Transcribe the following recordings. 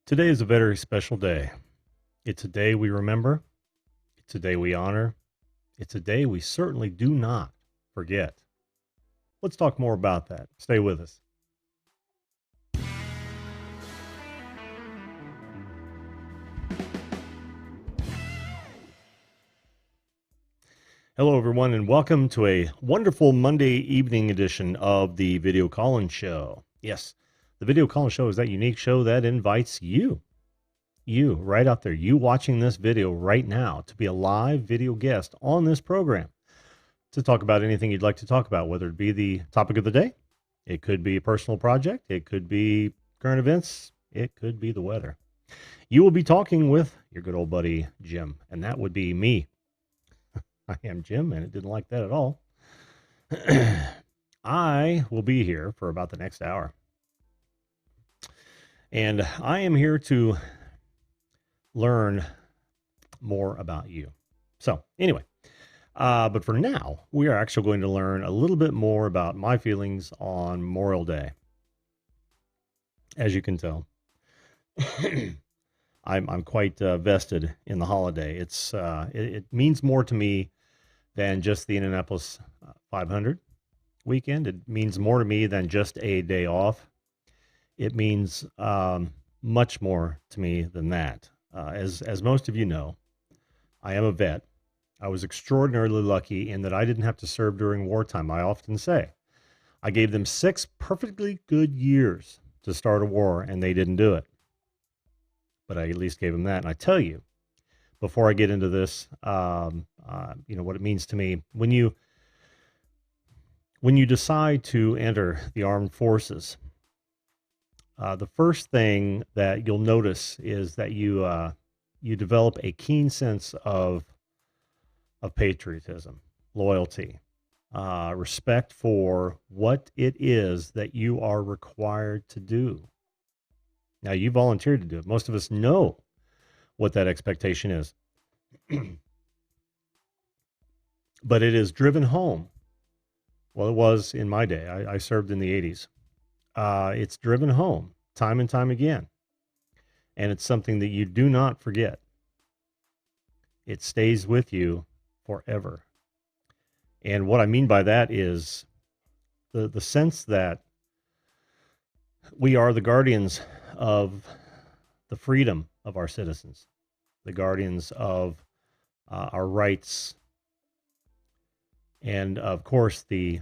Today is a very special day. It's a day we remember. It's a day we honor. It's a day we certainly do not forget. Let's talk more about that. Stay with us. Hello, everyone, and welcome to a wonderful Monday evening edition of the Video Call-In Show. Yes, the Video Call-In Show is that unique show that invites you right out there, you watching this video right now, to be a live video guest on this program to talk about anything you'd like to talk about, whether it be the topic of the day, it could be a personal project, it could be current events, it could be the weather. You will be talking with your good old buddy, Jim, and that would be me. I am Jim, and it didn't like that at all. I will be here for about the next hour. And I am here to learn more about you. So anyway, but for now, we are actually going to learn a little bit more about my feelings on Memorial Day. As you can tell, I'm quite vested in the holiday. It means more to me than just the Indianapolis 500 weekend. It means more to me than just a day off. It means much more to me than that. As most of you know, I am a vet. I was extraordinarily lucky in that I didn't have to serve during wartime. I often say I gave them 6 perfectly good years to start a war, and they didn't do it. But I at least gave them that. And I tell you, before I get into this, what it means to me when you decide to enter the armed forces. The first thing that you'll notice is that you develop a keen sense of patriotism, loyalty, respect for what it is that you are required to do. Now, you volunteered to do it. Most of us know what that expectation is. But it is driven home. Well, it was in my day. I served in the 80s. It's driven home time and time again. And it's something that you do not forget. It stays with you forever. And what I mean by that is the sense that we are the guardians of the freedom of our citizens, the guardians of our rights, and of course the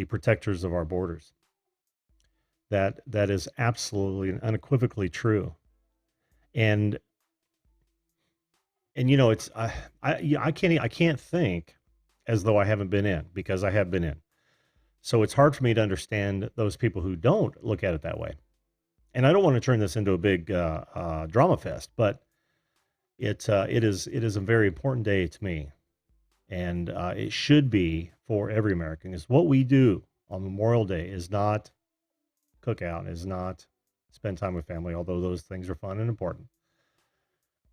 protectors of our borders. That is absolutely and unequivocally true. And it's I can't think as though I haven't been in, because I have been in. So it's hard for me to understand those people who don't look at it that way. And I don't want to turn this into a big drama fest, but it is a very important day to me, and it should be for every American. Is what we do on Memorial Day is not cookout, is not spend time with family, although those things are fun and important.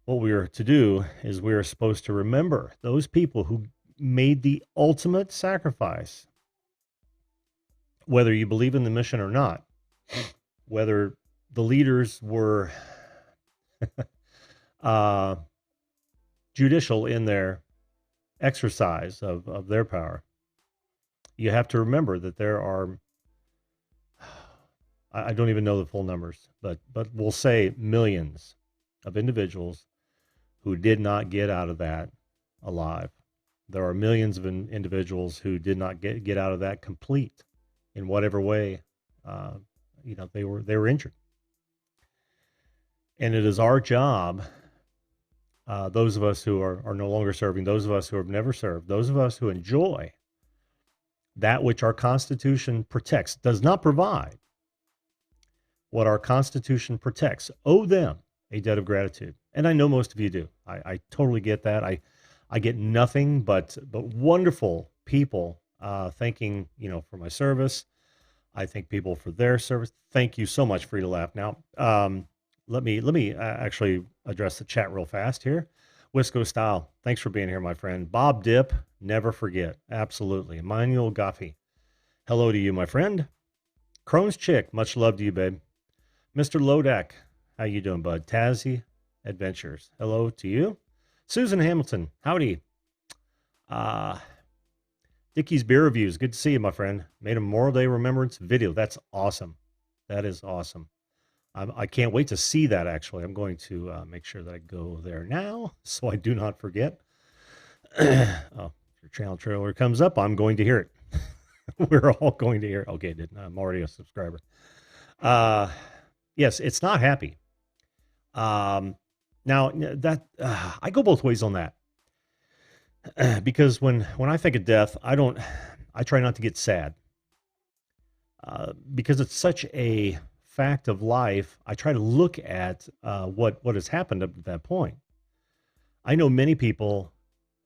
What we are to do is we are supposed to remember those people who made the ultimate sacrifice, whether you believe in the mission or not, whether the leaders were judicial in their exercise of their power. You have to remember that there are, I don't even know the full numbers, but we'll say millions of individuals who did not get out of that alive. There are millions of individuals who did not get out of that complete in whatever way, they were injured. And it is our job, those of us who are no longer serving, those of us who have never served, those of us who enjoy that which our Constitution protects, does not provide what our Constitution protects, owe them a debt of gratitude. And I know most of you do. I totally get that. I get nothing but wonderful people thanking, for my service. I thank people for their service. Thank you so much. Free to laugh. Now, let me actually address the chat real fast here. Wisco Style, thanks for being here, my friend. Bob Dip, never forget. Absolutely. Emmanuel Goffey, hello to you, my friend. Crohn's Chick, much love to you, babe. Mr. Lodak, How you doing, bud? Tazzy Adventures. Hello to you. Susan Hamilton. Howdy. Uh, Dickie's Beer Reviews. Good to see you, my friend. Made a Memorial Day Remembrance video. That's awesome. That is awesome. I can't wait to see that, actually. I'm going to make sure that I go there now so I do not forget. Oh, if your channel trailer comes up, I'm going to hear it. We're all going to hear it. Okay, didn't. I'm already a subscriber. Yes, it's not happy. Now that I go both ways on that because when I think of death, I try not to get sad because it's such a fact of life. I try to look at what has happened up to that point. I know many people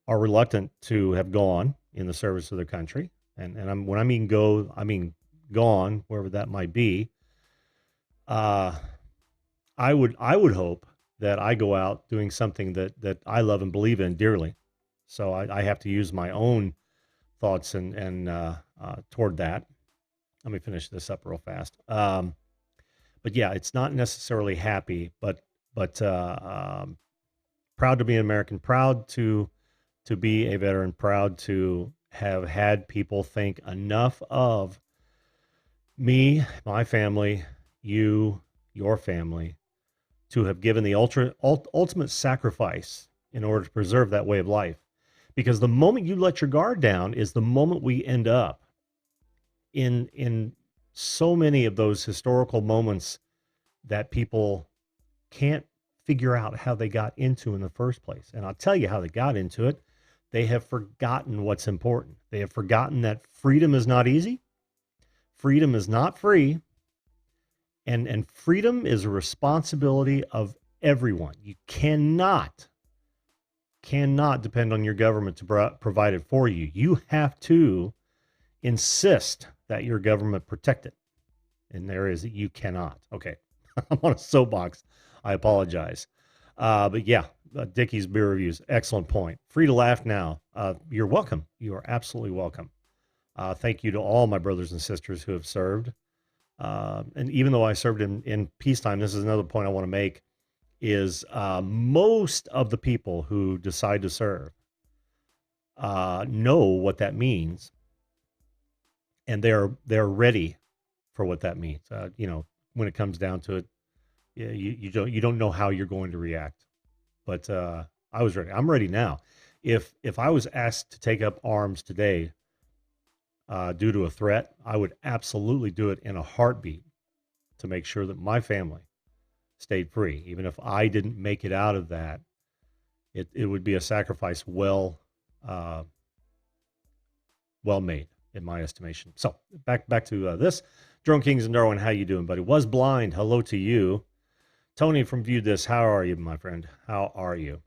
are reluctant to have gone in the service of their country, and when I mean go, I mean gone wherever that might be. I would hope that I go out doing something that I love and believe in dearly. So I have to use my own thoughts and toward that. Let me finish this up real fast. But yeah, it's not necessarily happy, but proud to be an American, proud to be a veteran, proud to have had people think enough of me, my family, you, your family, to have given the ultimate sacrifice in order to preserve that way of life. Because the moment you let your guard down is the moment we end up in so many of those historical moments that people can't figure out how they got into in the first place. And I'll tell you how they got into it. They have forgotten what's important. They have forgotten that freedom is not easy. Freedom is not free. And freedom is a responsibility of everyone. You cannot depend on your government to provide it for you. You have to insist that your government protect it in areas that you cannot. Okay, I'm on a soapbox. I apologize. But yeah, Dickie's Beer Reviews, excellent point. Free to laugh now. You're welcome. You are absolutely welcome. Thank you to all my brothers and sisters who have served. And even though I served in peacetime, this is another point I want to make, is most of the people who decide to serve know what that means, and they're ready for what that means. When it comes down to it, yeah, you don't know how you're going to react, but I was ready. I'm ready now. If I was asked to take up arms today due to a threat, I would absolutely do it in a heartbeat to make sure that my family stayed free. Even if I didn't make it out of that, it would be a sacrifice well made in my estimation. So back to this. Drone Kings and Darwin, how you doing, buddy? Was blind. Hello to you. Tony from Viewed This. How are you, my friend? How are you?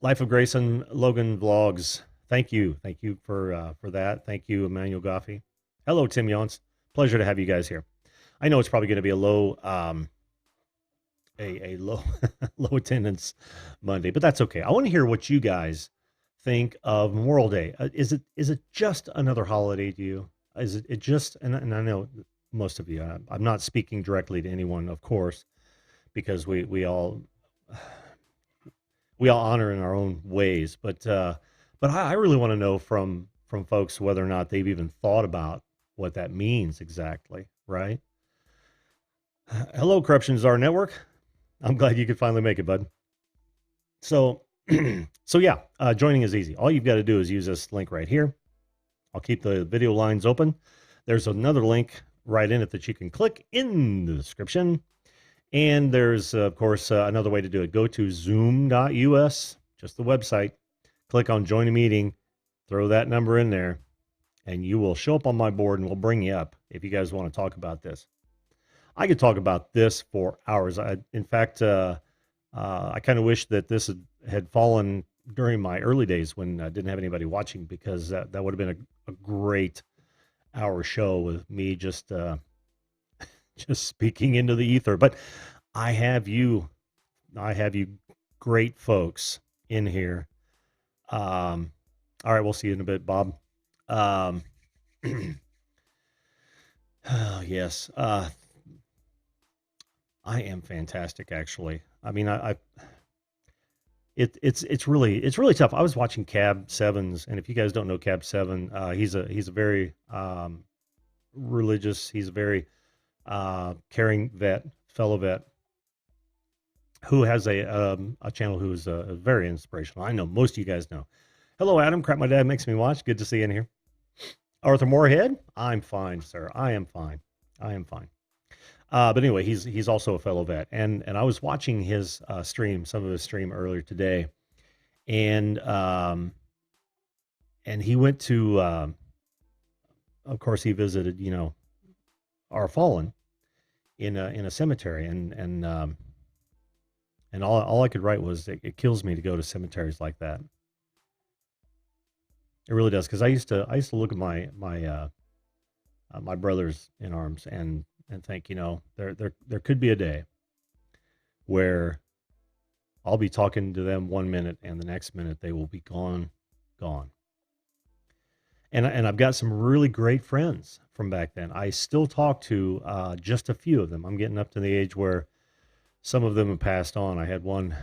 Life of Grayson Logan Vlogs. Thank you for that. Thank you, Emmanuel Goffey. Hello, Tim Yons. Pleasure to have you guys here. I know it's probably going to be a low low attendance Monday, but that's okay. I want to hear what you guys think of Memorial Day. Is it just another holiday to you? Is it just, and I know most of you, I'm not speaking directly to anyone, of course, because we all honor in our own ways, but I really want to know from folks whether or not they've even thought about what that means exactly, right? Hello, Corruption Czar Network. I'm glad you could finally make it, bud. So, yeah, joining is easy. All you've got to do is use this link right here. I'll keep the video lines open. There's another link right in it that you can click in the description. And there's, of course, another way to do it. Go to zoom.us, just the website. Click on Join a Meeting. Throw that number in there, and you will show up on my board, and we'll bring you up if you guys want to talk about this. I could talk about this for hours. In fact, I kind of wish that this had fallen during my early days when I didn't have anybody watching, because that would have been a great hour show with me just speaking into the ether. But I have you great folks in here. All right, we'll see you in a bit, Bob. Yes. I am fantastic, actually. I mean, it's really tough. I was watching Cab Sevens, and if you guys don't know Cab Seven, he's a very religious. He's a very caring fellow vet, who has a channel who is very inspirational. I know most of you guys know. Hello, Adam. Crap, my dad makes me watch. Good to see you in here. Arthur Moorhead. I'm fine, sir. I am fine. I am fine. But anyway, he's also a fellow vet, and I was watching his some of his stream earlier today, and he went to, of course, he visited, our fallen in a cemetery, and all I could write was, it kills me to go to cemeteries like that. It really does, because I used to look at my brothers in arms, and think, there could be a day where I'll be talking to them 1 minute, and the next minute they will be gone. And I've got some really great friends from back then. I still talk to just a few of them. I'm getting up to the age where some of them have passed on. I had one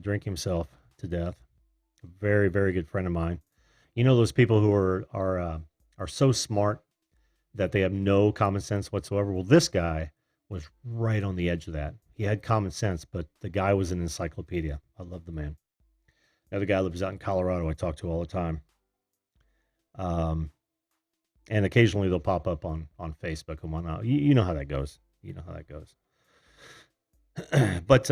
drink himself to death. A very, very good friend of mine. You know those people who are so smart that they have no common sense whatsoever. Well, this guy was right on the edge of that. He had common sense, but the guy was an encyclopedia. I love the man. Another guy lives out in Colorado I talk to all the time. And occasionally they'll pop up on Facebook and whatnot. You know how that goes. You know how that goes. But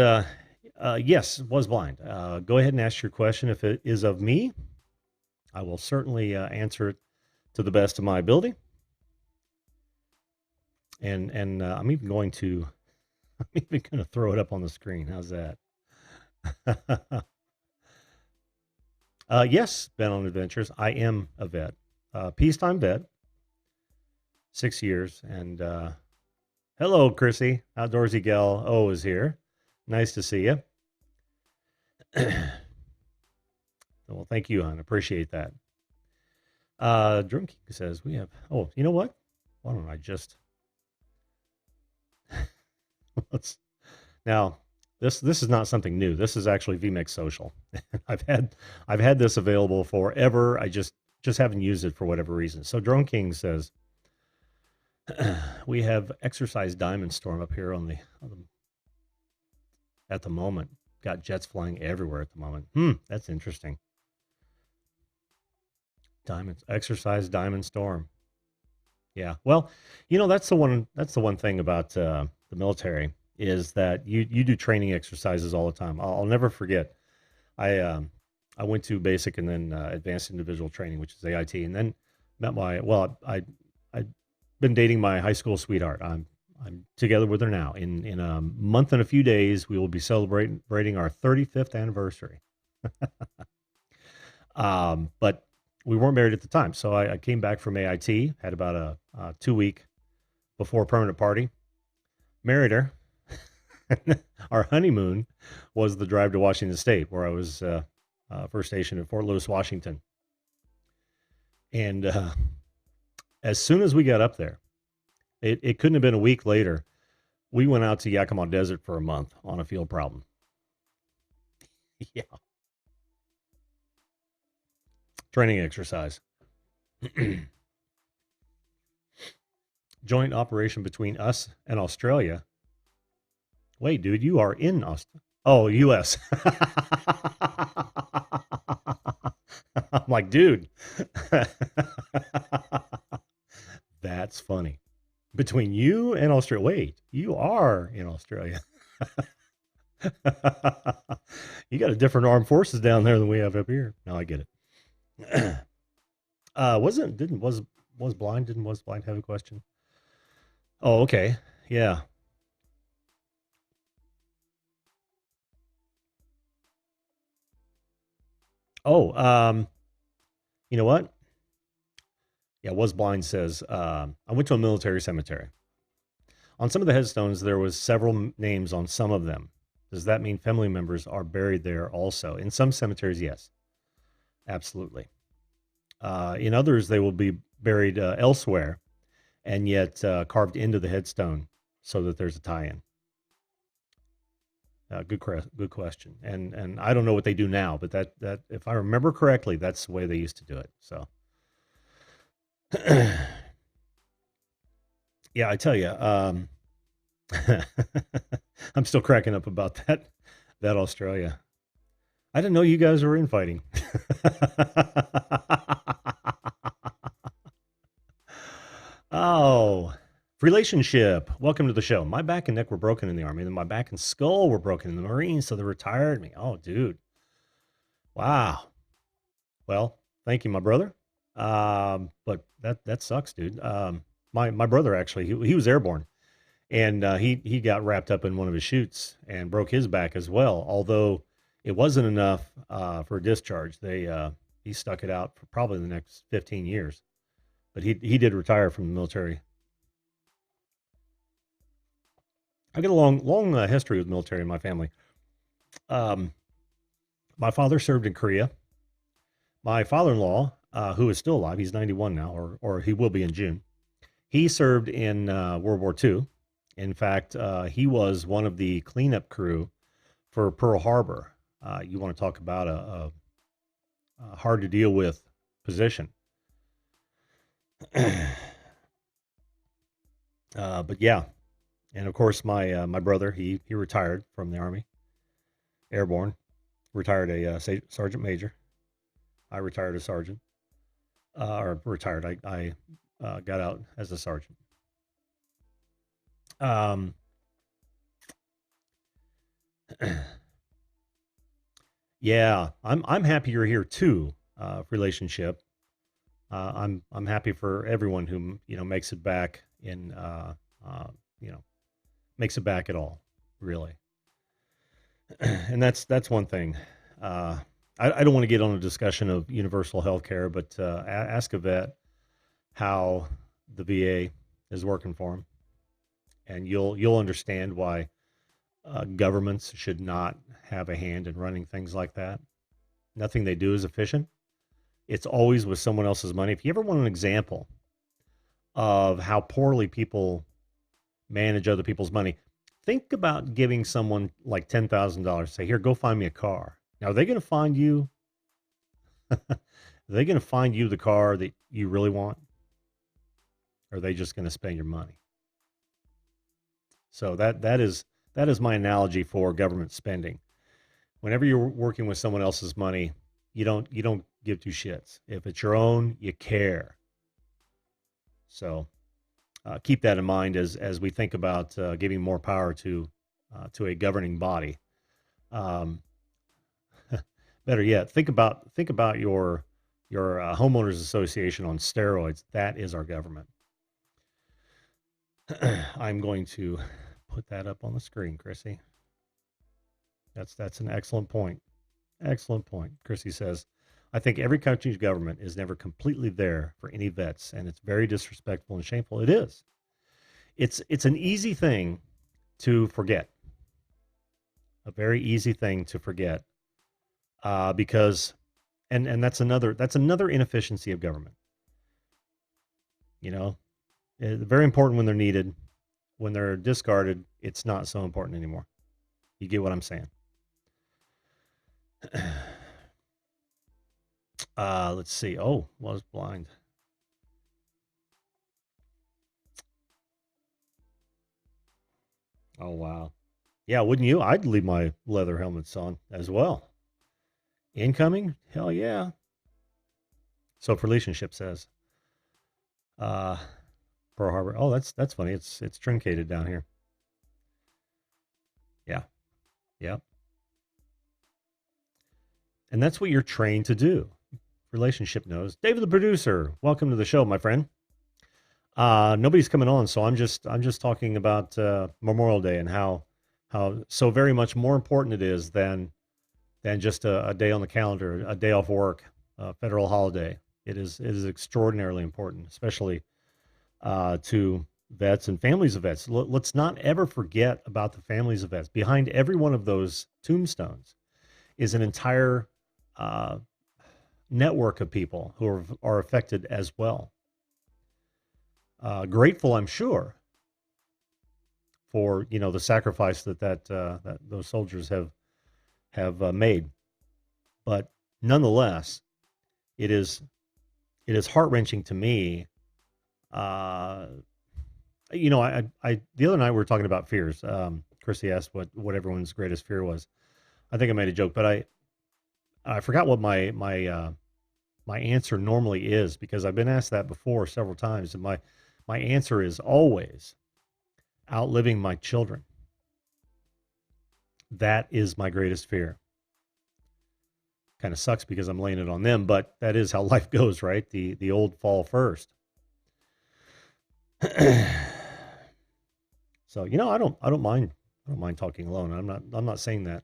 yes, was blind. Go ahead and ask your question. If it is of me, I will certainly answer it to the best of my ability. And I'm even going to throw it up on the screen. How's that? Yes, been on adventures. I am a vet, peacetime vet, 6 years. And hello, Chrissy, outdoorsy gal. O is here. Nice to see you. Well, thank you, hon. Appreciate that. Drum King says we have. Oh, you know what? Why don't I just let's now. This is not something new. This is actually vMix Social. I've had this available forever. I just haven't used it for whatever reason. So Drone King says we have exercise diamond storm up here at the moment. Got jets flying everywhere at the moment. That's interesting. Exercise diamond storm. Yeah. Well, that's the one thing about the military, is that you do training exercises all the time. I'll never forget. I went to basic and then advanced individual training, which is AIT, and then met I'd been dating my high school sweetheart. I'm together with her now. In a month and a few days, we will be celebrating our 35th anniversary. But we weren't married at the time, so I came back from AIT, had about a 2-week before permanent party, married her. Our honeymoon was the drive to Washington State, where I was first stationed at Fort Lewis, Washington. And as soon as we got up there, it couldn't have been a week later, we went out to Yakima Desert for a month on a field problem. Yeah. Training exercise. Joint operation between us and Australia. Wait, dude, you are in Australia. Oh, U.S. I'm like, dude, that's funny. Between you and Australia. Wait, you are in Australia. You got a different armed forces down there than we have up here. No, I get it. Was blind have a question? Oh, okay. Yeah. Oh, you know what? Yeah, was blind says, I went to a military cemetery. On some of the headstones, there was several names on some of them. Does that mean family members are buried there also? In some cemeteries, yes. Absolutely. In others, they will be buried elsewhere. and yet carved into the headstone so that there's a tie-in. Good question. And I don't know what they do now, but that if I remember correctly, that's the way they used to do it. So yeah, I tell you, I'm still cracking up about that Australia. I didn't know you guys were infighting. Oh, relationship. Welcome to the show. My back and neck were broken in the Army, and then my back and skull were broken in the Marines, so they retired me. Oh, dude. Wow. Well, thank you, my brother. But that sucks, dude. My brother actually, he was airborne, and he got wrapped up in one of his shoots and broke his back as well. Although it wasn't enough for a discharge, he stuck it out for probably the next 15 years. But he did retire from the military. I got a long history with military in my family. Um, my father served in Korea. My father-in-law, who is still alive, he's 91 now, or he will be in June. He served in World War II. In fact, he was one of the cleanup crew for Pearl Harbor. You want to talk about a hard to deal with position. But yeah, and of course my brother he retired from the Army, airborne, retired a sergeant major. I retired a sergeant, or retired. I got out as a sergeant. Um, yeah, I'm happy you're here too. Relationship. I'm happy for everyone who makes it back in you know makes it back at all, really. And that's one thing. Uh, I don't want to get on a discussion of universal health care, but ask a vet how the VA is working for them, and you'll understand why governments should not have a hand in running things like that. Nothing they do is efficient. It's always with someone else's money. If you ever want an example of how poorly people manage other people's money, think about giving someone like $10,000. Say, here, go find me a car. Now, are they going to find you? Are they going to find you the car that you really want? Or are they just going to spend your money? So that is my analogy for government spending. Whenever you're working with someone else's money, you don't give two shits. If it's your own, you care. So keep that in mind as we think about giving more power to a governing body. Um, Better yet, think about your homeowners association on steroids. That is our government. I'm going to put that up on the screen, Chrissy. That's an excellent point. Excellent point. Chrissy says, I think every country's government is never completely there for any vets, and it's very disrespectful and shameful. It is. It's an easy thing to forget. A very easy thing to forget. Because and that's another inefficiency of government. You know, very important when they're needed. When they're discarded, it's not so important anymore. You get what I'm saying? Let's see. Oh, was blind. Oh wow. Yeah, wouldn't you? I'd leave my leather helmets on as well. Incoming? Hell yeah. So relationship says, uh, Pearl Harbor. Oh, that's funny. It's truncated down here. Yeah, yeah. And that's what you're trained to do. Relationship knows. David, the producer. Welcome to the show, my friend. Nobody's coming on, so I'm just talking about Memorial Day and how so very much more important it is than just a day on the calendar, a day off work, a federal holiday. It is extraordinarily important, especially to vets and families of vets. Let's not ever forget about the families of vets. Behind every one of those tombstones is an entire uh, network of people who are affected as well. grateful, I'm sure, for the sacrifice that those soldiers have made. But nonetheless, it is heart wrenching to me. Uh, the other night we were talking about fears. Chrissy asked what everyone's greatest fear was. I think I made a joke, but I forgot what my answer normally is, because I've been asked that before several times, and my answer is always outliving my children. That is my greatest fear. Kind of sucks because I'm laying it on them, but that is how life goes, right? The old fall first. So I don't mind talking alone. I'm not saying that.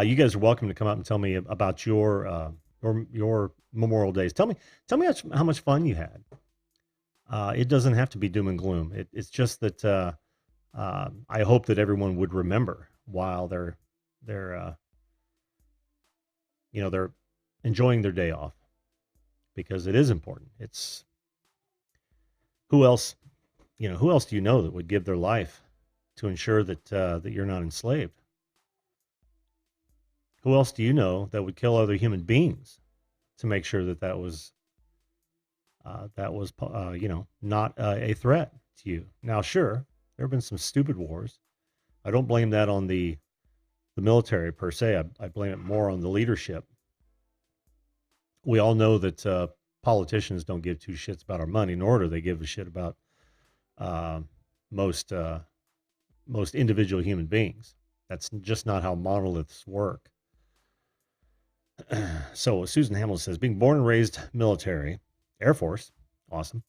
You guys are welcome to come up and tell me about your Memorial Days. Tell me how much fun you had. It doesn't have to be doom and gloom. It's just that I hope that everyone would remember while they're they're enjoying their day off, because it is important. It's who else do you know that would give their life to ensure that you're not enslaved? Who else do you know that would kill other human beings to make sure that was not a threat to you? Now, sure, there have been some stupid wars. I don't blame that on the military per se. I blame it more on the leadership. We all know that politicians don't give two shits about our money, nor do they give a shit about most individual human beings. That's just not how monoliths work. So Susan Hamill says, being born and raised military, Air Force, awesome.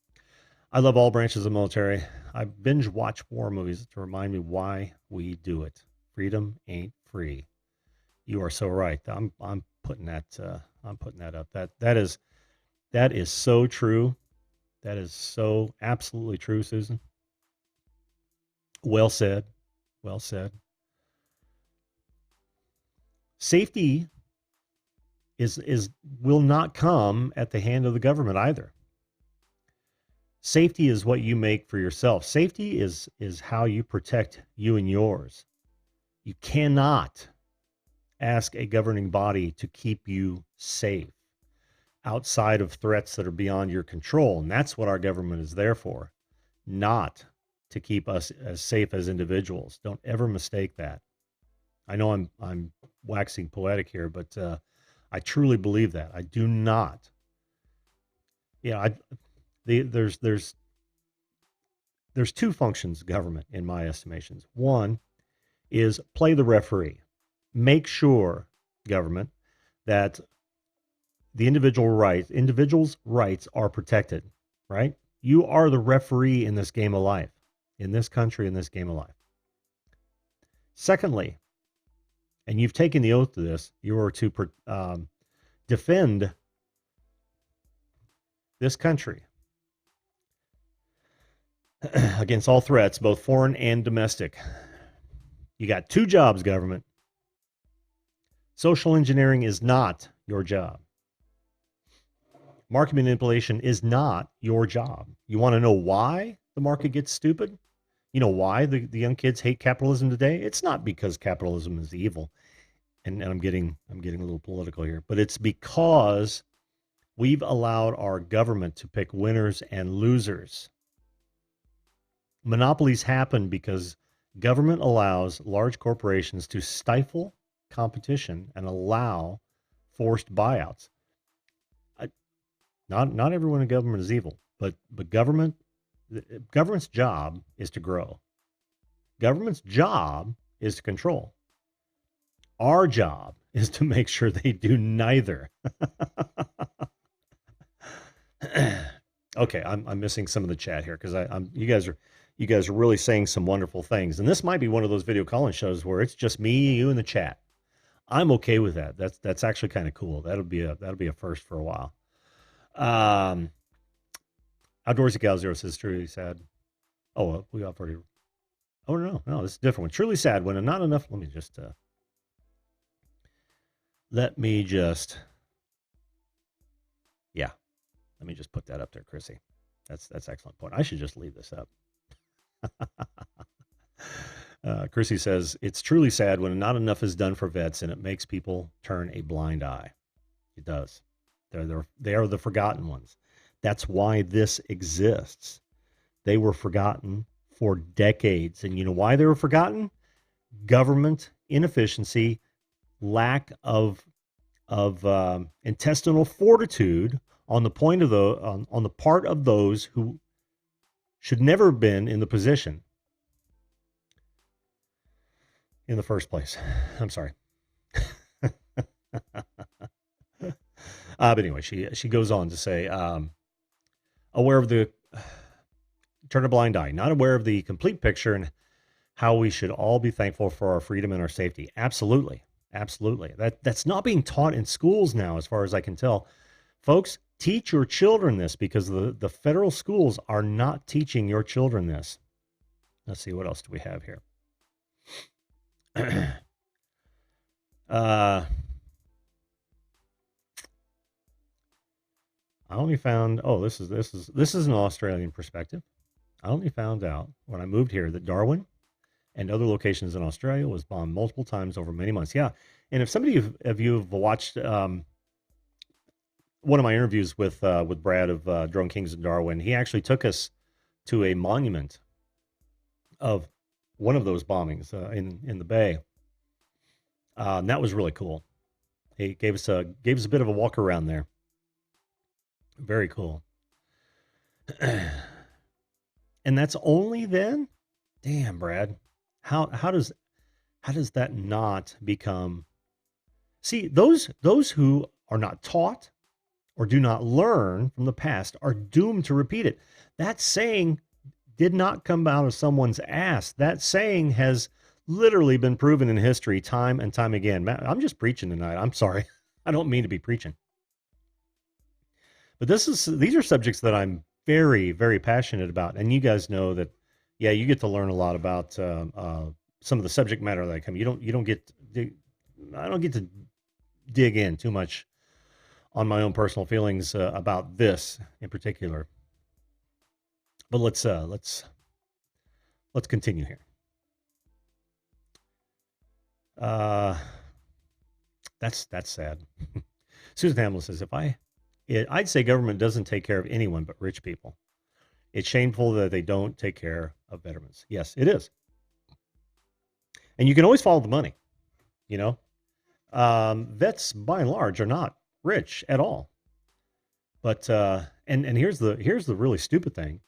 I love all branches of the military. I binge watch war movies to remind me why we do it. Freedom ain't free. You are so right. I'm putting that up. That is so true. That is so absolutely true, Susan. Well said. Well said. Safety will not come at the hand of the government either. Safety is what you make for yourself. Safety is how you protect you and yours. You cannot ask a governing body to keep you safe outside of threats that are beyond your control. And that's what our government is there for, not to keep us as safe as individuals. Don't ever mistake that. I know I'm waxing poetic here, but I truly believe that. I do not. There's two functions of government in my estimations. One is play the referee. Make sure, government, that the individual's rights are protected, right? You are the referee in this game of life, in this country, in this game of life. Secondly, and you've taken the oath to this, you are to defend this country against all threats, both foreign and domestic. You got two jobs, government. Social engineering is not your job. Market manipulation is not your job. You want to know why the market gets stupid? You know why the young kids hate capitalism today? It's not because capitalism is evil. And I'm getting a little political here, but it's because we've allowed our government to pick winners and losers. Monopolies happen because government allows large corporations to stifle competition and allow forced buyouts. Not everyone in government is evil, but government's job is to grow. Government's job is to control. Our job is to make sure they do neither. Okay, I'm missing some of the chat here because you guys are really saying some wonderful things, and this might be one of those video calling shows where it's just me, you, and the chat. I'm okay with that. That's actually kind of cool. That'll be a first for a while. Outdoorsy Gal Zero says truly sad. Oh, we already. Oh no, this is a different one. Truly sad when not enough. Let me just put that up there, Chrissy. That's an excellent point. I should just leave this up. Chrissy says, it's truly sad when not enough is done for vets and it makes people turn a blind eye. It does. They are the forgotten ones. That's why this exists. They were forgotten for decades. And you know why they were forgotten? Government inefficiency, lack of intestinal fortitude on the point of on the part of those who should never have been in the position in the first place. I'm sorry. But anyway, she goes on to say, aware of the turn a blind eye, not aware of the complete picture and how we should all be thankful for our freedom and our safety. Absolutely. Absolutely. That's not being taught in schools now, as far as I can tell. Folks, teach your children this, because the federal schools are not teaching your children this. Let's see, what else do we have here? I only found, this is an Australian perspective. I only found out when I moved here that Darwin and other locations in Australia was bombed multiple times over many months. Yeah. And if somebody of you have watched one of my interviews with Brad of Drone Kings in Darwin, he actually took us to a monument of one of those bombings in the bay. And that was really cool. He gave us a bit of a walk around there. Very cool. And that's only then? Damn, Brad. How does that not become? See, those who are not taught or do not learn from the past are doomed to repeat it. That saying did not come out of someone's ass. That saying has literally been proven in history time and time again. I'm just preaching tonight. I'm sorry. I don't mean to be preaching. But these are subjects that I'm very, very passionate about. And you guys know that, yeah, you get to learn a lot about some of the subject matter that I come. I don't get to dig in too much on my own personal feelings about this in particular. But let's continue here. That's sad. Susan Hamlin says, I'd say government doesn't take care of anyone but rich people. It's shameful that they don't take care of veterans. Yes, it is. And you can always follow the money. Vets by and large are not rich at all. But and here's the really stupid thing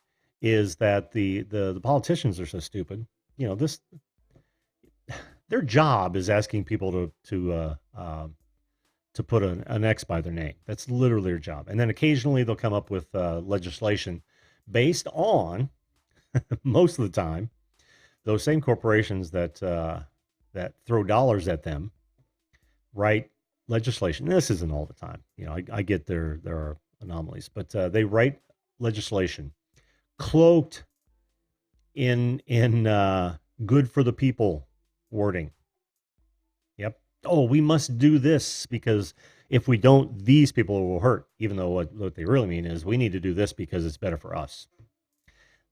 is that the politicians are so stupid. Their job is asking people to put an X by their name. That's literally their job. And then occasionally they'll come up with legislation based on, most of the time, those same corporations that throw dollars at them write legislation. This isn't all the time. I get there are anomalies, but they write legislation cloaked in good for the people wording. Yep. Oh, we must do this because if we don't, these people will hurt, even though what they really mean is we need to do this because it's better for us.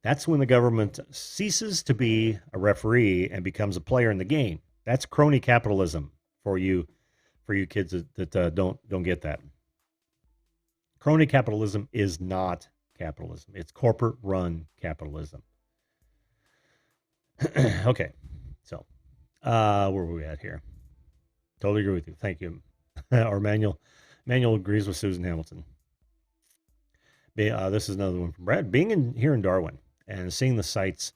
That's when the government ceases to be a referee and becomes a player in the game. That's crony capitalism for you kids that don't get that. Crony capitalism is not capitalism. It's corporate run capitalism. Okay. So, where were we at here? Totally agree with you. Thank you. Or Manuel agrees with Susan Hamilton. This is another one from Brad. Being here in Darwin and seeing the sites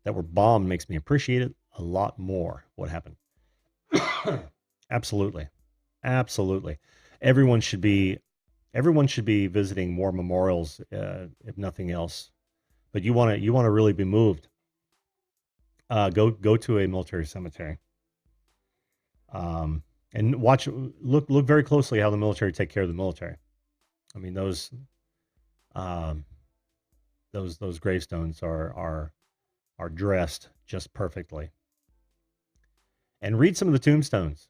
that were bombed makes me appreciate it a lot more. What happened? Absolutely. Everyone should be visiting more memorials, if nothing else. But you want to really be moved. Go to a military cemetery. And look very closely how the military take care of the military. I mean, those gravestones are dressed just perfectly. And read some of the tombstones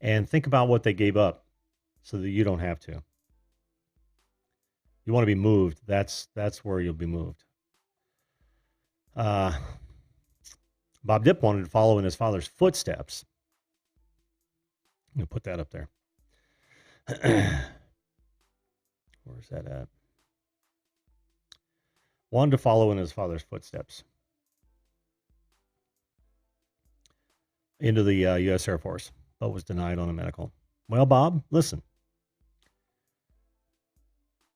and think about what they gave up so that you don't have to. You want to be moved. That's where you'll be moved. Bob Dip wanted to follow in his father's footsteps. I'm going to put that up there. Where's that at? Wanted to follow in his father's footsteps into the U.S. Air Force, but was denied on a medical. Well, Bob, listen.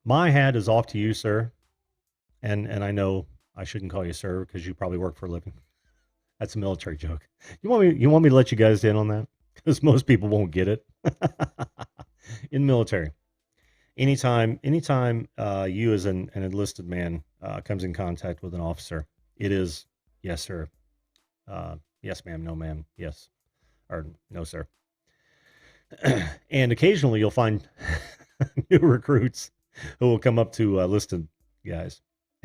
My hat is off to you, sir. And I know I shouldn't call you sir because you probably work for a living. That's a military joke. You want me to let you guys in on that? Because most people won't get it. In the military, anytime you as an enlisted man comes in contact with an officer, it is yes, sir. Yes, ma'am. No, ma'am. Yes, or no, sir. And occasionally you'll find new recruits who will come up to enlisted guys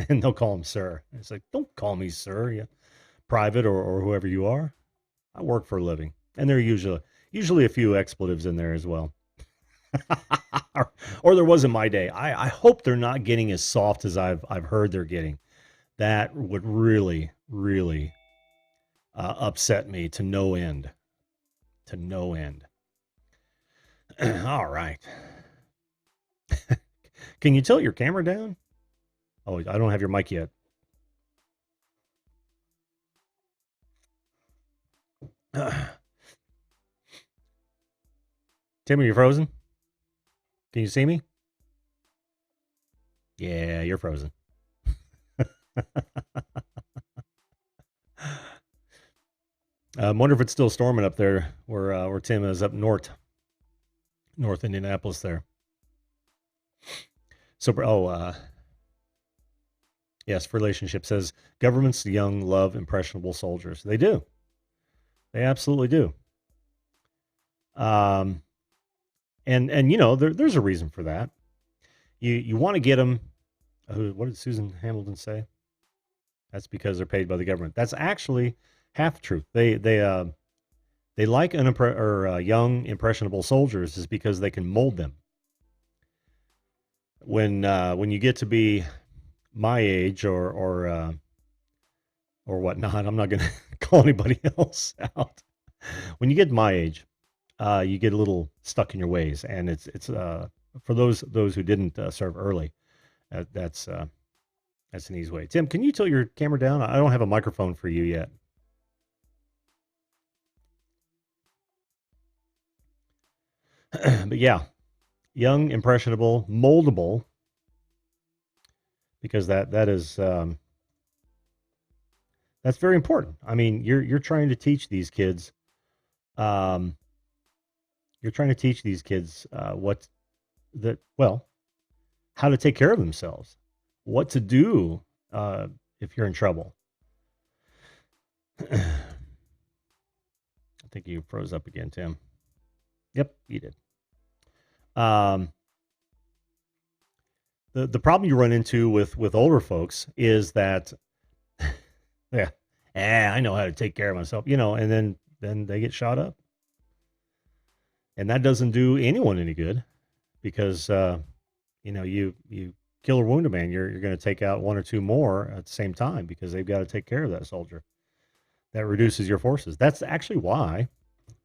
and they'll call him sir. And it's like, don't call me sir. Yeah, private or whoever you are. I work for a living, and there are usually a few expletives in there as well. or there was in my day. I hope they're not getting as soft as I've heard they're getting. That would really upset me to no end. To no end. All right. Can you tilt your camera down? Oh, I don't have your mic yet. Tim, are you frozen? Can you see me? Yeah, you're frozen. I wonder if it's still storming up there where Tim is up north Indianapolis there. So, yes, relationship says governments young love impressionable soldiers. They do. They absolutely do. And you know there's a reason for that. You want to get them. What did Susan Hamilton say? That's because they're paid by the government. That's actually half truth. They like young impressionable soldiers is because they can mold them. When you get to be my age or whatnot, I'm not going to call anybody else out. When you get my age, you get a little stuck in your ways, and it's for those who didn't serve early. That's an easy way. Tim, can you tilt your camera down? I don't have a microphone for you yet. But yeah, young, impressionable, moldable, because that is that's very important. I mean, you're trying to teach these kids, um, how to take care of themselves, what to do if you're in trouble. I think you froze up again, Tim. Yep, you did. The problem you run into with older folks is that, yeah, I know how to take care of myself, and then they get shot up, and that doesn't do anyone any good because you kill or wound a man, you're going to take out one or two more at the same time because they've got to take care of that soldier. That reduces your forces. That's actually why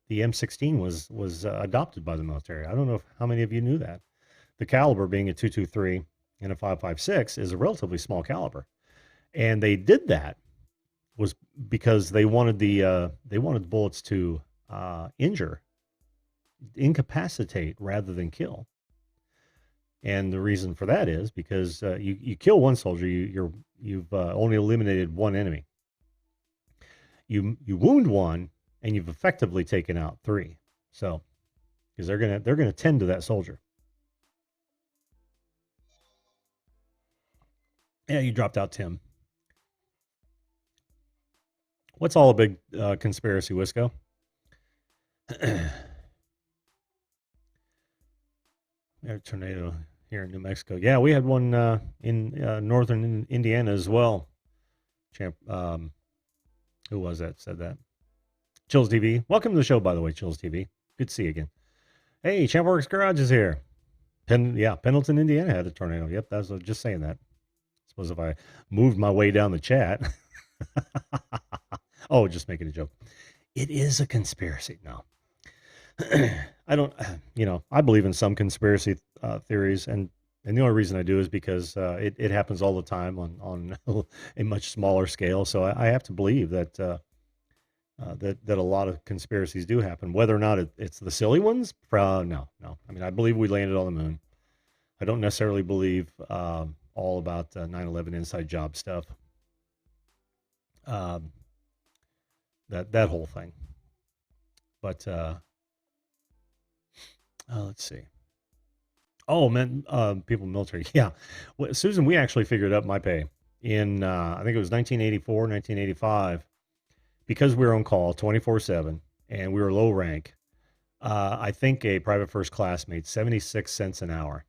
the M16 was adopted by the military. I don't know how many of you knew that. The caliber being a .223 and a .556 is a relatively small caliber, and they did that was because they wanted the bullets to incapacitate rather than kill. And the reason for that is because you kill one soldier, you've only eliminated one enemy. You wound one, and you've effectively taken out three. So, because they're gonna tend to that soldier. Yeah, you dropped out, Tim. What's all a big conspiracy, Wisco? We had a tornado here in New Mexico. Yeah, we had one in northern Indiana as well. Champ, who was that said that? Chills TV. Welcome to the show, by the way, Chills TV. Good to see you again. Hey, Champworks Garage is here. Pendleton, Indiana had a tornado. Yep, that's just saying that. I suppose if I moved my way down the chat. Oh, just making a joke. It is a conspiracy. No, I don't. I believe in some conspiracy theories, and the only reason I do is because it happens all the time on a much smaller scale. So I have to believe that that a lot of conspiracies do happen. Whether or not it's the silly ones, no, no. I mean, I believe we landed on the moon. I don't necessarily believe all about 9/11 inside job stuff. Um, that whole thing. But let's see. Oh man, people in the military. Yeah, well, Susan, we actually figured up my pay in I think it was 1984, 1985, because we were on call 24/7 and we were low rank. I think a private first class made 76 cents an hour.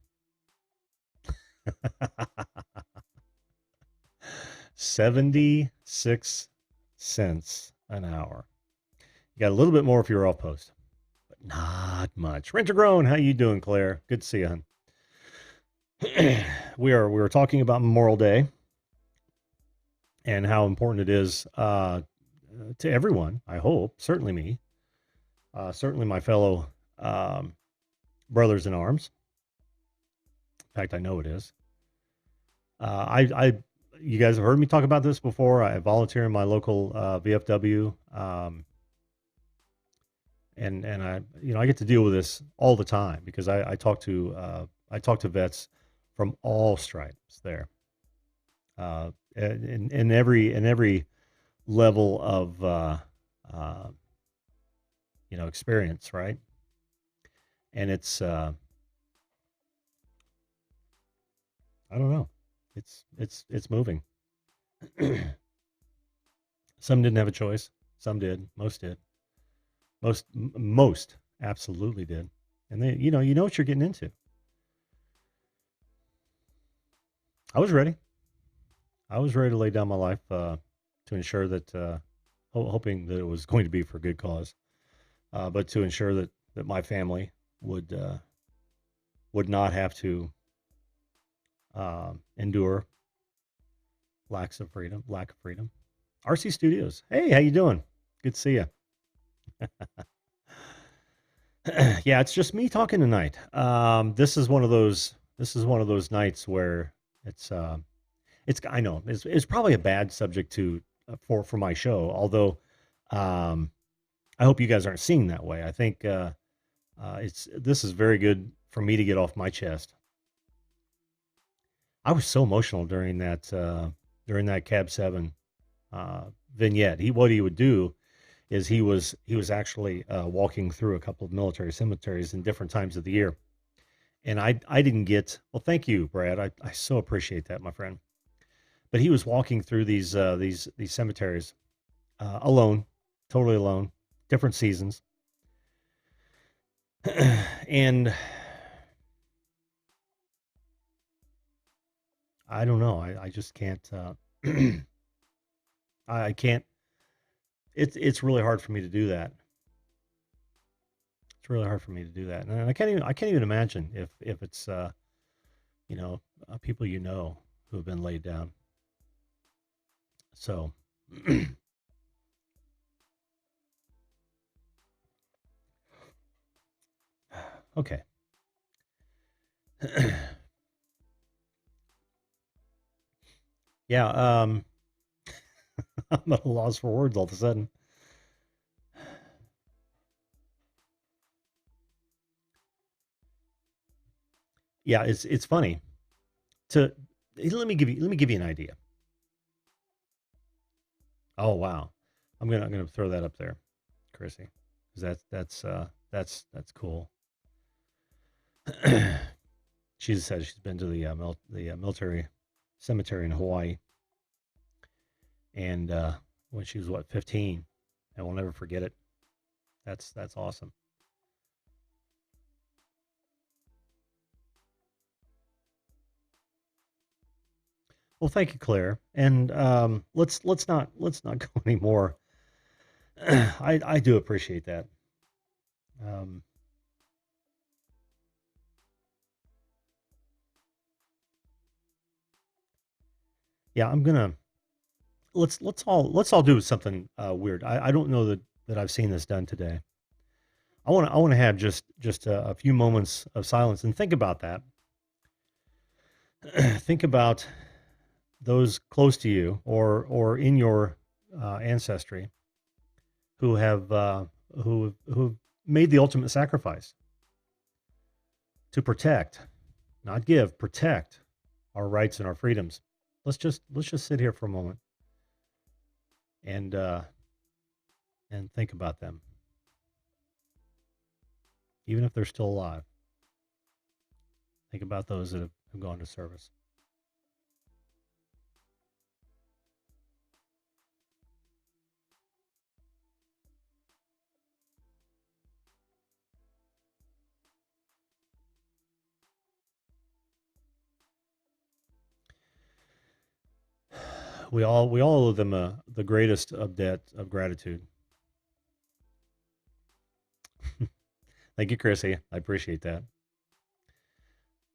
76 cents an hour. You got a little bit more if you were off post, but not much. Renter grown, how you doing, Claire? Good to see you, hon. we were talking about Memorial Day and how important it is to everyone. I hope, certainly me, certainly my fellow brothers in arms. In fact, I know it is. You guys have heard me talk about this before. I volunteer in my local VFW, and I get to deal with this all the time because I talk to vets from all stripes there, in every level of experience, right? And it's I don't know, it's moving. Some didn't have a choice. Some did. Most did. Most absolutely did. And they, you know what you're getting into. I was ready. I was ready to lay down my life to ensure that, hoping that it was going to be for a good cause, but to ensure that my family would not have to endure lack of freedom. RC Studios. Hey, how you doing? Good to see you. Yeah, it's just me talking tonight. This is one of those. This is one of those nights where it's. I know it's probably a bad subject to for my show. Although, I hope you guys aren't seeing that way. I think this is very good for me to get off my chest. I was so emotional during that Cab 7 vignette. What he would do is he was actually walking through a couple of military cemeteries in different times of the year. And I didn't get, well, thank you, Brad. I so appreciate that, my friend. But he was walking through these cemeteries alone, totally alone, different seasons. And I don't know. I just can't. I can't. It's really hard for me to do that. It's really hard for me to do that, and I can't even imagine if it's people who have been laid down. So. Okay. Yeah, I'm at a loss for words all of a sudden. Yeah, it's funny. Let me give you an idea. Oh wow, I'm gonna throw that up there, Chrissy, because that's cool. She says she's been to the military cemetery in Hawaii, and when she was 15, and we'll never forget it. That's awesome. Well, thank you, Claire, and let's not go anymore. I do appreciate that. Um, Yeah, I'm gonna let's all do something weird. I don't know that I've seen this done today. I want to have just a few moments of silence and think about that. Think about those close to you or in your ancestry who have who made the ultimate sacrifice to protect, not give, protect our rights and our freedoms. Let's just sit here for a moment and uh, and think about them, even if they're still alive. Think about those that have gone to service. We all owe them the greatest of debt of gratitude. Thank you, Chrissy. I appreciate that.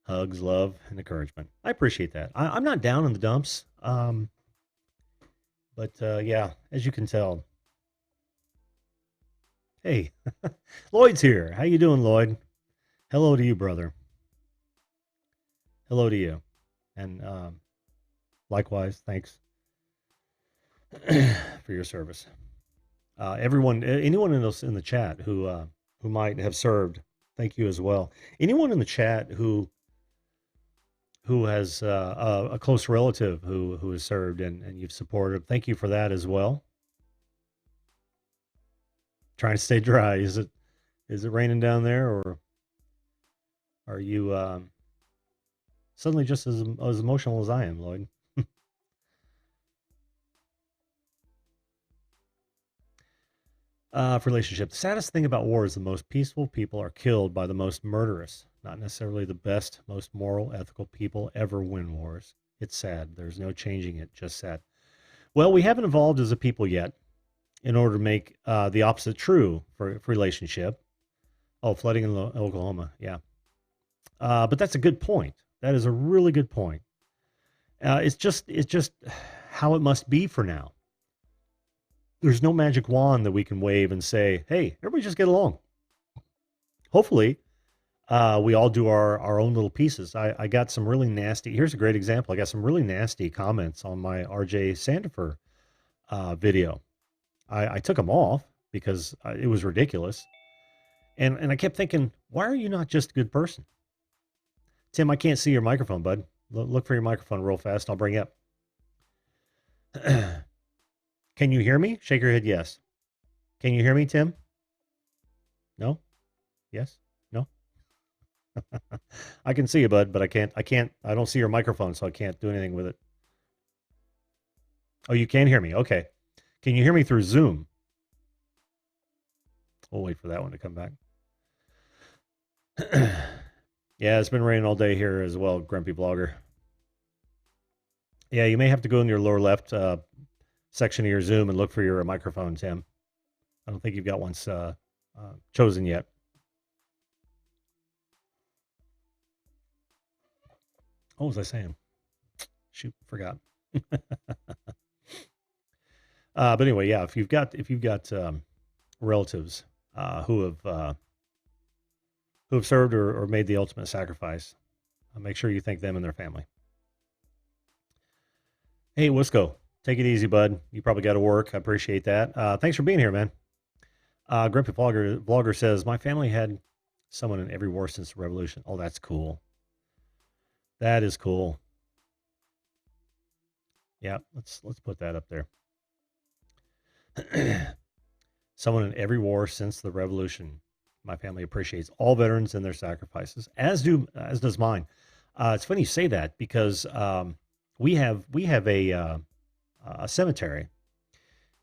Hugs, love, and encouragement. I appreciate that. I'm not down in the dumps, but yeah, as you can tell, hey, Lloyd's here. How you doing, Lloyd? Hello to you, brother. Hello to you, and likewise, thanks for your service. Everyone, anyone in the chat who might have served, thank you as well. Anyone in the chat who has a close relative who has served and you've supported, thank you for that as well. Trying to stay dry. Is it raining down there, or are you suddenly just as emotional as I am, Lloyd? For relationship, the saddest thing about war is the most peaceful people are killed by the most murderous. Not necessarily the best, most moral, ethical people ever win wars. It's sad. There's no changing it. Just sad. Well, we haven't evolved as a people yet in order to make the opposite true for relationship. Oh, flooding in Oklahoma. Yeah. But that's a good point. That is a really good point. It's just how it must be for now. There's no magic wand that we can wave and say, "Hey, everybody, just get along." Hopefully, we all do our own little pieces. I got some really nasty. Here's a great example. I got some really nasty comments on my RJ Sandifer video. I took them off because it was ridiculous, and I kept thinking, why are you not just a good person? Tim, I can't see your microphone, bud. Look for your microphone real fast. I'll bring you up. Can you hear me? Shake your head yes. Can you hear me, Tim? No? Yes? No? I can see you, bud, but I don't see your microphone, so I can't do anything with it. Oh, you can hear me. Okay. Can you hear me through Zoom? We'll wait for that one to come back. Yeah, it's been raining all day here as well, Grumpy Blogger. Yeah, you may have to go in your lower left section of your Zoom and look for your microphone, Tim. I don't think you've got one chosen yet. What was I saying? Shoot, forgot. But anyway, yeah, if you've got relatives who have served or made the ultimate sacrifice, make sure you thank them and their family. Hey, Wisco, take it easy, bud. You probably got to work. I appreciate that. Thanks for being here, man. Grumpy Vlogger says, my family had someone in every war since the revolution. Oh, that's cool. That is cool. Yeah, let's put that up there. Someone in every war since the revolution. My family appreciates all veterans and their sacrifices, as does mine. It's funny you say that because we have a cemetery,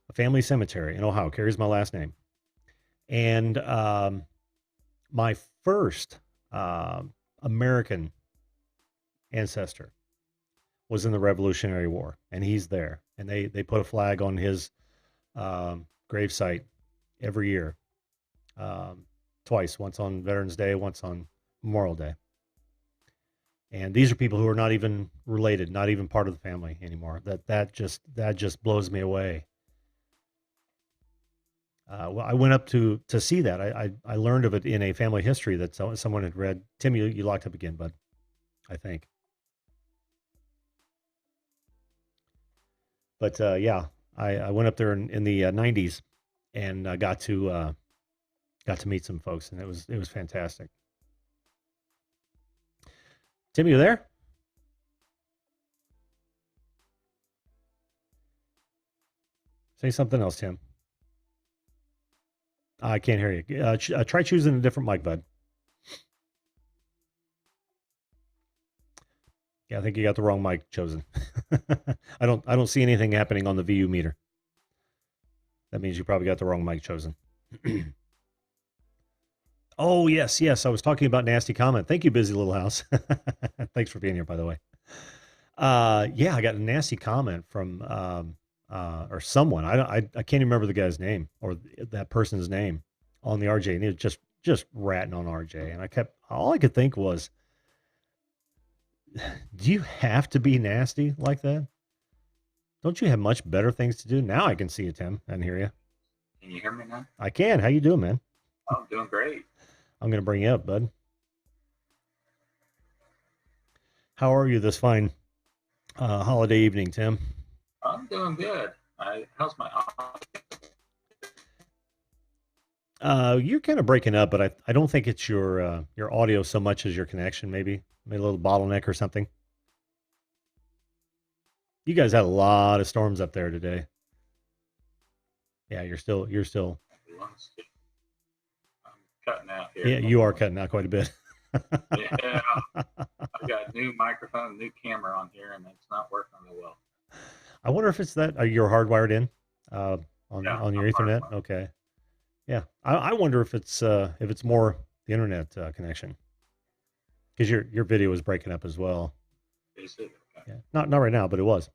a family cemetery in Ohio, carries my last name, and my first American ancestor was in the Revolutionary War, and he's there, and they put a flag on his gravesite every year, twice, once on Veterans Day, once on Memorial Day. And these are people who are not even related, not even part of the family anymore. That just blows me away. Well, I went up to see that. I learned of it in a family history that someone had read. Tim, you locked up again, bud. I think. But yeah, I went up there in the '90s and got to meet some folks, and it was fantastic. Tim, you there? Say something else, Tim. I can't hear you. Try choosing a different mic, bud. Yeah, I think you got the wrong mic chosen. I don't see anything happening on the VU meter. That means you probably got the wrong mic chosen. Oh, yes, yes. I was talking about nasty comment. Thank you, Busy Little House. Thanks for being here, by the way. Yeah, I got a nasty comment from or someone. I can't even remember the guy's name or that person's name on the RJ, and it was just ratting on RJ. And all I could think was, do you have to be nasty like that? Don't you have much better things to do? Now I can see you, Tim, and hear you. Can you hear me now? I can. How you doing, man? Oh, I'm doing great. I'm gonna bring you up, bud. How are you this fine holiday evening, Tim? I'm doing good. How's my You're kind of breaking up, but I don't think it's your audio so much as your connection. Maybe a little bottleneck or something. You guys had a lot of storms up there today. Yeah, you're still. I'm cutting out here. Yeah, you are cutting out quite a bit. Yeah, I got a new microphone, new camera on here, and it's not working real well. I wonder if it's that you're hardwired in uh, on Yeah, on your I'm hard Ethernet. one. Okay, yeah. I wonder if it's more the internet connection because your video was breaking up as well. Is it? Okay. Yeah, not right now, but it was.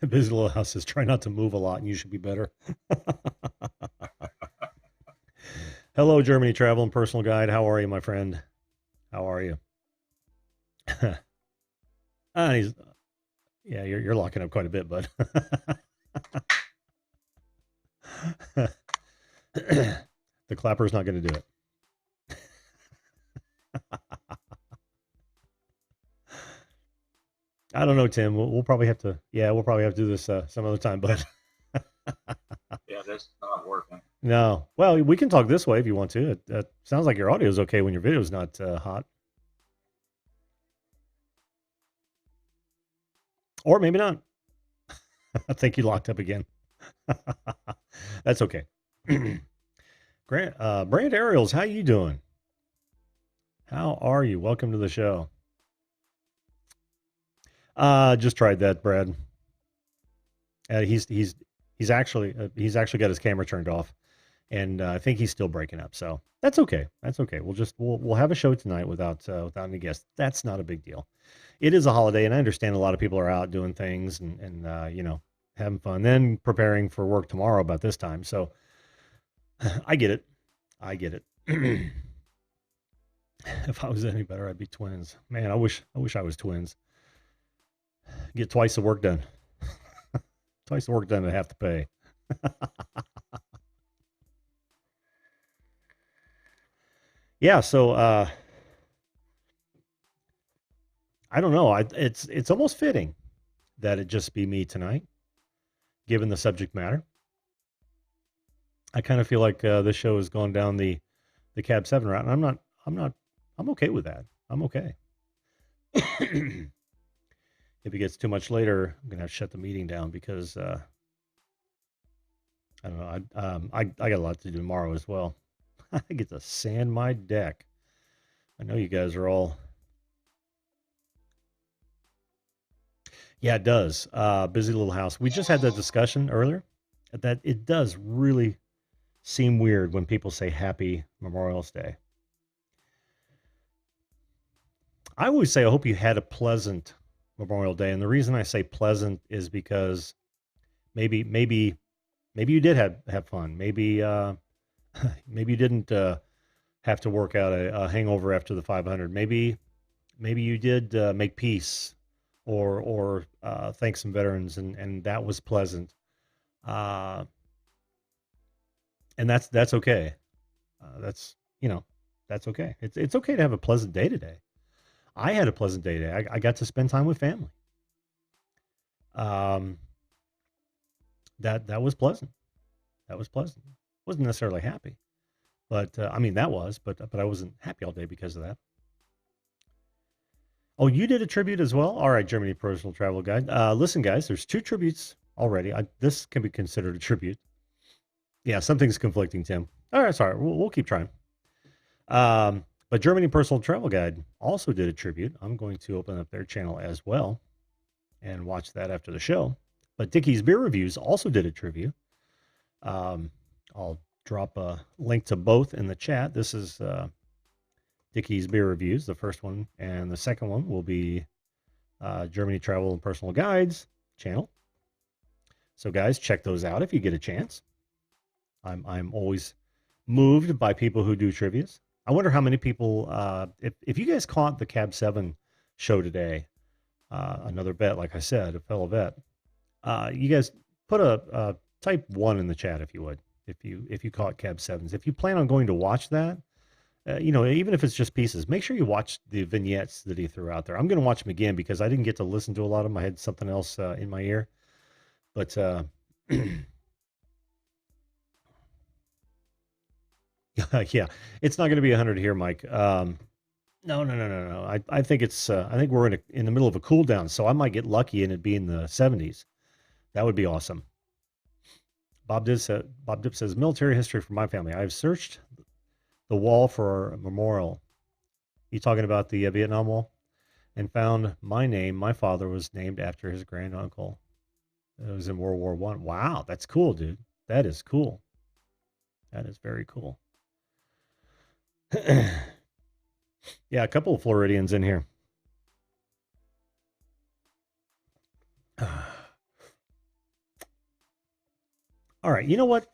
Busy Little House says, try not to move a lot, and you should be better. Hello, Germany Travel and Personal Guide. How are you, my friend? How are you? He's yeah, you're locking up quite a bit, bud. The clapper's not going to do it. I don't know, Tim. We'll probably have to. Yeah, we'll probably have to do this some other time, but Yeah, that's not working. no. Well, we can talk this way if you want to. It sounds like your audio is okay when your video is not hot, or maybe not. I think you locked up again. That's okay. Brand Ariels, how you doing? How are you? Welcome to the show. Just tried that, Brad. He's actually got his camera turned off, and I think he's still breaking up. So that's okay. That's okay. We'll have a show tonight without any guests. That's not a big deal. It is a holiday, and I understand a lot of people are out doing things and having fun, then preparing for work tomorrow about this time. So I get it. I get it. If I was any better, I'd be twins. Man, I wish I was twins. Get twice the work done. Twice the work done at half the pay. Yeah, so I don't know. It's almost fitting that it just be me tonight, given the subject matter. I kind of feel like this show has gone down the Cab 7 route, and I'm okay with that. I'm okay. If it gets too much later, I'm gonna have to shut the meeting down because I don't know. I got a lot to do tomorrow as well. I get to sand my deck. I know you guys are all. Yeah, it does. Busy Little House. We just had that discussion earlier. That it does really seem weird when people say Happy Memorial Day. I always say I hope you had a pleasant Memorial Day, and the reason I say pleasant is because maybe you did have fun. Maybe maybe you didn't have to work out a hangover after the 500. Maybe you did make peace or thank some veterans, and that was pleasant. Uh, and that's okay. That's that's okay. It's okay to have a pleasant day today. I had a pleasant day today. I got to spend time with family. Um, that was pleasant. That was pleasant. Wasn't necessarily happy, but I mean that was, but I wasn't happy all day because of that. Oh, you did a tribute as well? All right, Germany Personal Travel Guide. Listen, guys, there's two tributes already. This can be considered a tribute. Yeah, something's conflicting, Tim. All right, sorry. We'll keep trying. But Germany Personal Travel Guide also did a tribute. I'm going to open up their channel as well and watch that after the show. But Dickie's Beer Reviews also did a tribute. I'll drop a link to both in the chat. This is Dickie's Beer Reviews, the first one, and the second one will be Germany Travel and Personal Guides channel. So, guys, check those out if you get a chance. I'm always moved by people who do trivias. I wonder how many people, if you guys caught the Cab 7 show today, another vet, like I said, a fellow vet, you guys put a type 1 in the chat if you would, if you caught Cab 7s. If you plan on going to watch that, even if it's just pieces, make sure you watch the vignettes that he threw out there. I'm going to watch them again because I didn't get to listen to a lot of them. I had something else in my ear. But yeah, it's not going to be 100 here, Mike. No. I think I think we're in the middle of a cool down, so I might get lucky and it be in the 70s. That would be awesome. Bob Dip says, military history for my family. I've searched the wall for a memorial. You talking about the Vietnam Wall? And found my name. My father was named after his granduncle. It was in World War I. Wow, that's cool, dude. That is cool. That is very cool. Yeah, a couple of Floridians in here. All right, you know what?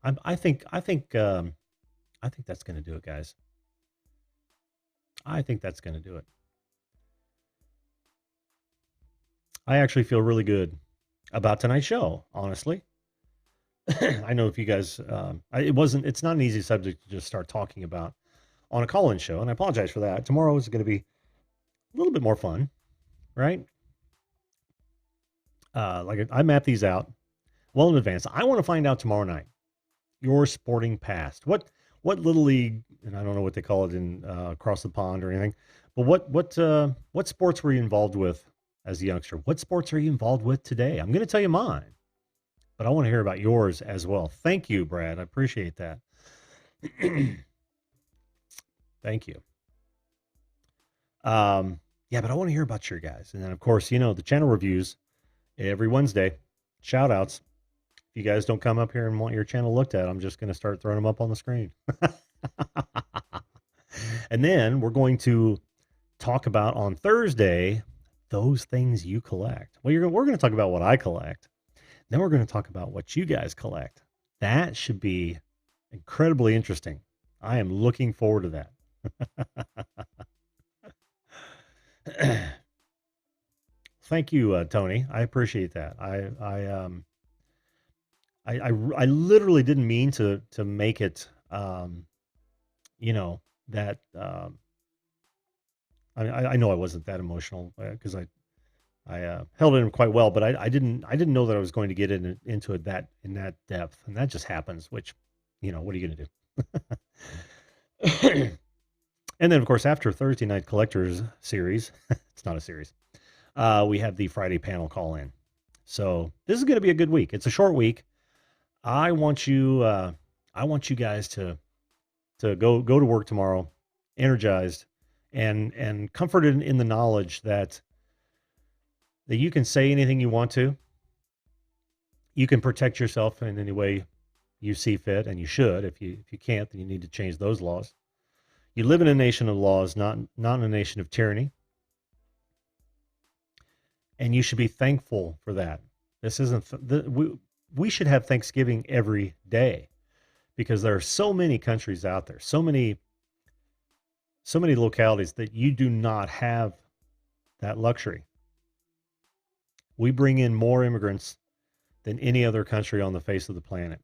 I think that's going to do it, guys. I think that's going to do it. I actually feel really good about tonight's show, honestly. I know if you guys, it's not an easy subject to just start talking about on a call-in show, and I apologize for that. Tomorrow is going to be a little bit more fun, right? Like I mapped these out well in advance. I want to find out tomorrow night your sporting past. What little league, and I don't know what they call it in across the pond or anything, but what sports were you involved with as a youngster? What sports are you involved with today? I'm going to tell you mine, but I want to hear about yours as well. Thank you, Brad. I appreciate that. Thank you. Yeah, but I want to hear about your guys. And then, of course, the channel reviews every Wednesday. Shout outs. If you guys don't come up here and want your channel looked at, I'm just going to start throwing them up on the screen. And then we're going to talk about on Thursday those things you collect. Well, we're going to talk about what I collect. Then we're going to talk about what you guys collect. That should be incredibly interesting. I am looking forward to that. Thank you, Tony. I appreciate that. I literally didn't mean to make it, that. I know I wasn't that emotional because I held it in quite well, but I didn't know that I was going to get into it in that depth, and that just happens. Which, what are you going to do? And then, of course, after Thursday Night Collectors series, it's not a series, we have the Friday panel call in. So this is going to be a good week. It's a short week. I want you guys to go to work tomorrow, energized and comforted in the knowledge that you can say anything you want to. You can protect yourself in any way you see fit, and you should. If you can't, then you need to change those laws. You live in a nation of laws, not in a nation of tyranny. And you should be thankful for that. This isn't, we should have Thanksgiving every day because there are so many countries out there, so many so many localities that you do not have that luxury. We bring in more immigrants than any other country on the face of the planet.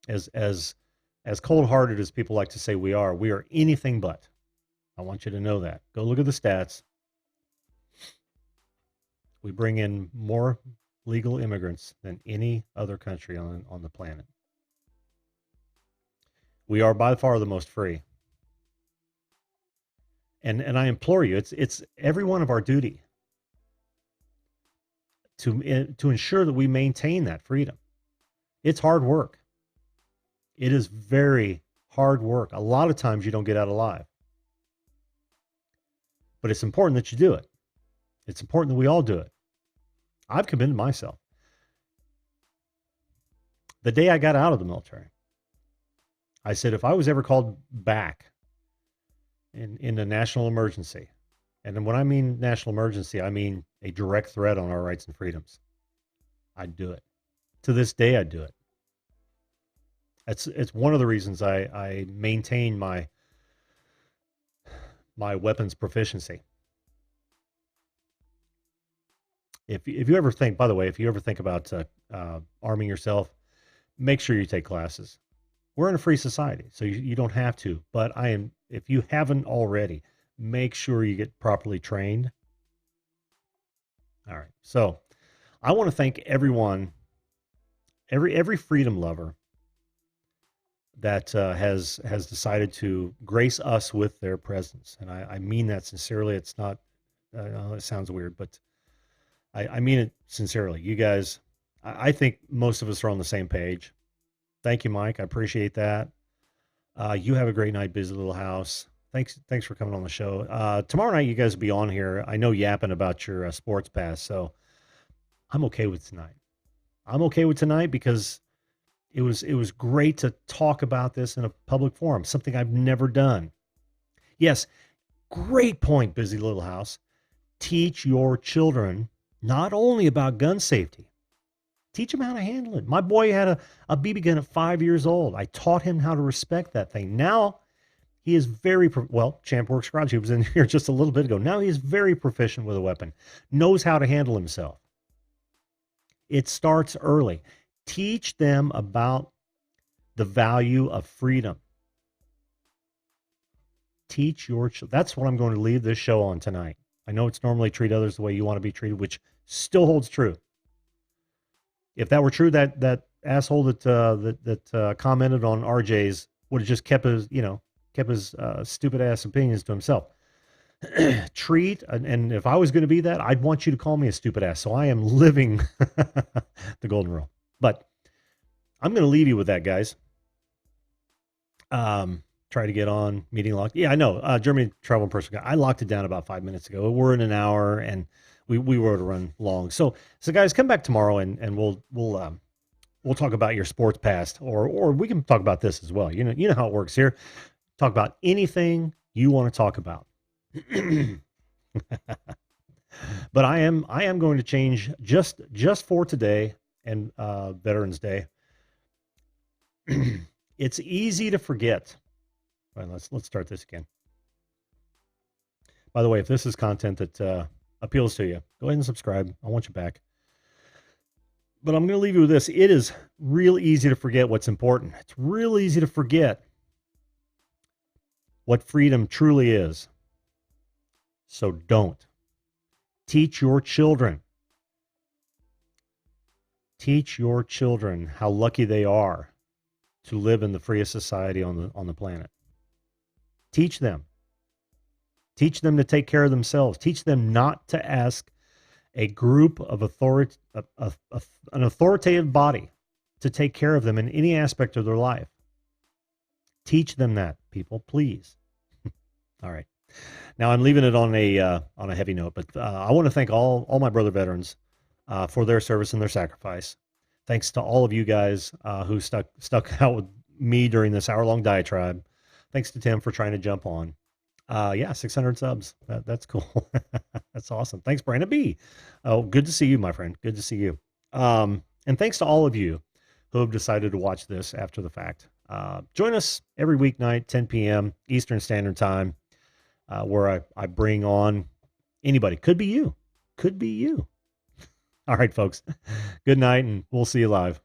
As cold-hearted as people like to say we are anything but. I want you to know that. Go look at the stats. We bring in more legal immigrants than any other country on the planet. We are by far the most free. And I implore you, it's every one of our duty to ensure that we maintain that freedom. It's hard work. It is very hard work. A lot of times you don't get out alive. But it's important that you do it. It's important that we all do it. I've committed myself. The day I got out of the military, I said if I was ever called back in a national emergency, and when I mean national emergency, I mean a direct threat on our rights and freedoms, I'd do it. To this day, I'd do it. It's one of the reasons I maintain my weapons proficiency. If you ever think, by the way, if you ever think about arming yourself, make sure you take classes. We're in a free society, so you don't have to. But if you haven't already, make sure you get properly trained. All right. So I want to thank everyone, every freedom lover that has decided to grace us with their presence. And I mean that sincerely. It's not, it sounds weird, but I mean it sincerely. You guys, I think most of us are on the same page. Thank you, Mike. I appreciate that. You have a great night, Busy Little House. Thanks for coming on the show. Tomorrow night, you guys will be on here. I know yapping about your sports pass, so I'm okay with tonight. I'm okay with tonight because it was great to talk about this in a public forum, something I've never done. Yes, great point, Busy Little House. Teach your children not only about gun safety, teach them how to handle it. My boy had a BB gun at 5 years old. I taught him how to respect that thing. Now he is Champ Works Garage, he was in here just a little bit ago. Now he is very proficient with a weapon, knows how to handle himself. It starts early. Teach them about the value of freedom. Teach your children. That's what I'm going to leave this show on tonight. I know it's normally treat others the way you want to be treated, which still holds true. If that were true, that asshole that commented on RJ's would have just kept his stupid ass opinions to himself. Treat, and if I was going to be that, I'd want you to call me a stupid ass. So I am living the golden rule. But I'm going to leave you with that, guys. Try to get on meeting locked. Yeah, I know. Germany travel and personal guide. I locked it down about 5 minutes ago. We're in an hour, and we were to run long. So guys, come back tomorrow, and we'll talk about your sports past, or we can talk about this as well. You know how it works here. Talk about anything you want to talk about. But I am going to change just for today and Veterans Day. It's easy to forget. All right, let's start this again. By the way, if this is content that appeals to you, go ahead and subscribe. I want you back. But I'm going to leave you with this. It is real easy to forget what's important. It's real easy to forget what freedom truly is. So don't. Teach your children. Teach your children how lucky they are to live in the freest society on the planet. Teach them. Teach them to take care of themselves. Teach them not to ask a group of an authoritative body to take care of them in any aspect of their life. Teach them that, people, please. All right. Now I'm leaving it on a heavy note, but I want to thank all my brother veterans for their service and their sacrifice. Thanks to all of you guys who stuck out with me during this hour-long diatribe. Thanks to Tim for trying to jump on. 600 subs. That's cool. That's awesome. Thanks, Brandon B. Oh, good to see you, my friend. Good to see you. And thanks to all of you who have decided to watch this after the fact. Join us every weeknight, 10 p.m. Eastern Standard Time, where I bring on anybody. Could be you. Could be you. All right, folks. Good night, and we'll see you live.